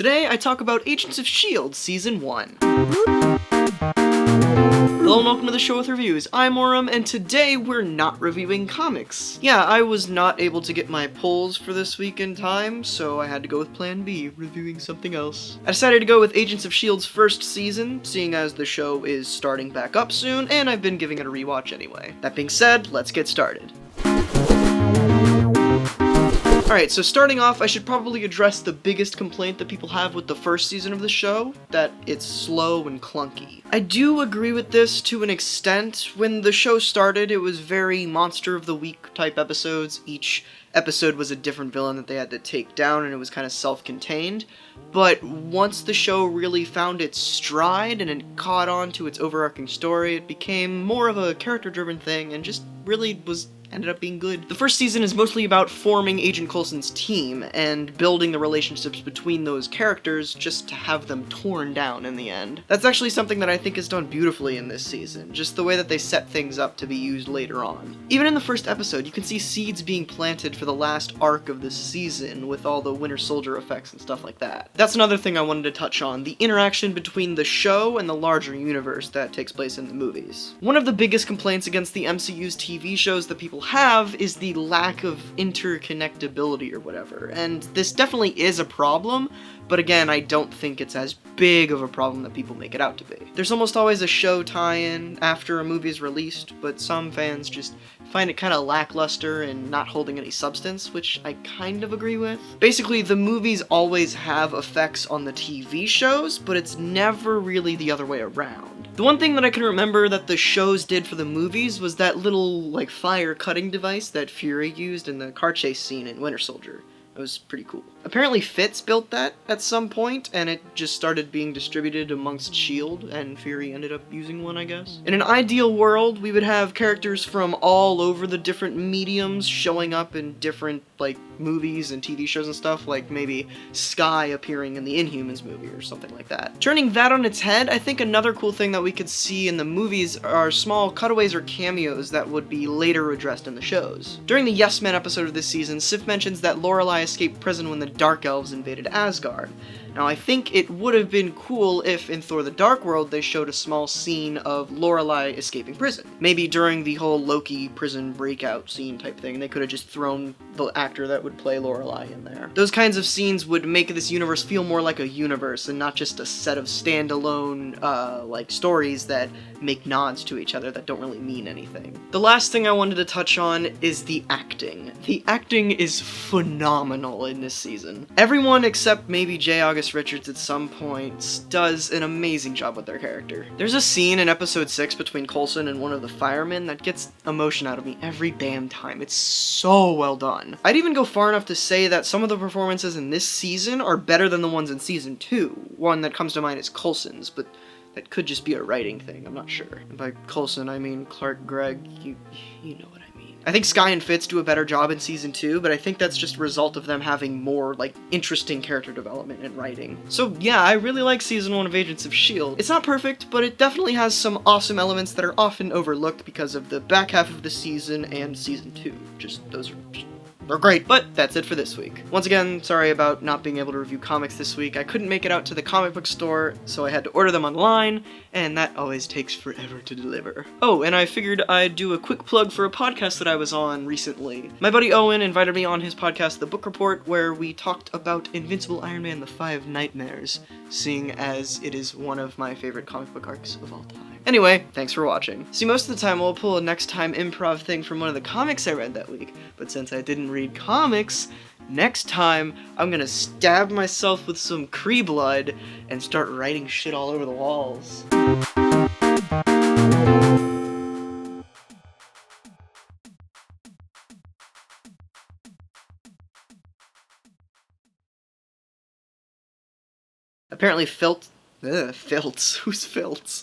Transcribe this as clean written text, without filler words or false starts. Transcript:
Today I talk about Agents of S.H.I.E.L.D. Season 1. Hello and welcome to the show with reviews. I'm Auram, and today we're not reviewing comics. Yeah, I was not able to get my polls for this week in time, so I had to go with Plan B, reviewing something else. I decided to go with Agents of S.H.I.E.L.D.'s first season, seeing as the show is starting back up soon, and I've been giving it a rewatch anyway. That being said, let's get started. Alright, so starting off, I should probably address the biggest complaint that people have with the first season of the show, that it's slow and clunky. I do agree with this to an extent. When the show started, it was very Monster of the Week type episodes. Each episode was a different villain that they had to take down, and it was kind of self-contained. But once the show really found its stride and it caught on to its overarching story, it became more of a character-driven thing and just really ended up being good. The first season is mostly about forming Agent Coulson's team and building the relationships between those characters just to have them torn down in the end. That's actually something that I think is done beautifully in this season, just the way that they set things up to be used later on. Even in the first episode, you can see seeds being planted for the last arc of the season with all the Winter Soldier effects and stuff like that. That's another thing I wanted to touch on, the interaction between the show and the larger universe that takes place in the movies. One of the biggest complaints against the MCU's TV shows that people have is the lack of interconnectability or whatever, and this definitely is a problem, but again, I don't think it's as big of a problem that people make it out to be. There's almost always a show tie-in after a movie is released, but some fans just find it kind of lackluster and not holding any substance, which I kind of agree with. Basically, the movies always have effects on the TV shows, but it's never really the other way around. The one thing that I can remember that the shows did for the movies was that little, fire cutting device that Fury used in the car chase scene in Winter Soldier. It was pretty cool. Apparently Fitz built that at some point, and it just started being distributed amongst S.H.I.E.L.D., and Fury ended up using one, I guess. In an ideal world, we would have characters from all over the different mediums showing up in different, movies and TV shows and stuff, like maybe Skye appearing in the Inhumans movie or something like that. Turning that on its head, I think another cool thing that we could see in the movies are small cutaways or cameos that would be later addressed in the shows. During the Yes Men episode of this season, Sif mentions that Lorelei escaped prison when the Dark Elves invaded Asgard. Now, I think it would have been cool if, in Thor the Dark World, they showed a small scene of Lorelei escaping prison. Maybe during the whole Loki prison breakout scene type thing, they could have just thrown the actor that would play Lorelei in there. Those kinds of scenes would make this universe feel more like a universe and not just a set of standalone, stories that make nods to each other that don't really mean anything. The last thing I wanted to touch on is the acting. The acting is phenomenal in this season. Everyone except maybe J. August Richards at some points does an amazing job with their character. There's a scene in episode 6 between Coulson and one of the firemen that gets emotion out of me every damn time. It's so well done. I'd even go far enough to say that some of the performances in this season are better than the ones in season 2. One that comes to mind is Coulson's, but that could just be a writing thing, I'm not sure. And by Coulson, I mean Clark Gregg, you know what I mean. I think Skye and Fitz do a better job in season 2, but I think that's just a result of them having more, interesting character development and writing. So yeah, I really like season 1 of Agents of S.H.I.E.L.D. It's not perfect, but it definitely has some awesome elements that are often overlooked because of the back half of the season and season 2. They're great, but that's it for this week. Once again, sorry about not being able to review comics this week. I couldn't make it out to the comic book store, so I had to order them online, and that always takes forever to deliver. Oh, and I figured I'd do a quick plug for a podcast that I was on recently. My buddy Owen invited me on his podcast, The Book Report, where we talked about Invincible Iron Man: The Five Nightmares, seeing as it is one of my favorite comic book arcs of all time. Anyway, thanks for watching. See, most of the time I'll pull a next time improv thing from one of the comics I read that week, but since I didn't read comics, next time I'm gonna stab myself with some Kree blood and start writing shit all over the walls. Apparently Filtz. Who's Filtz?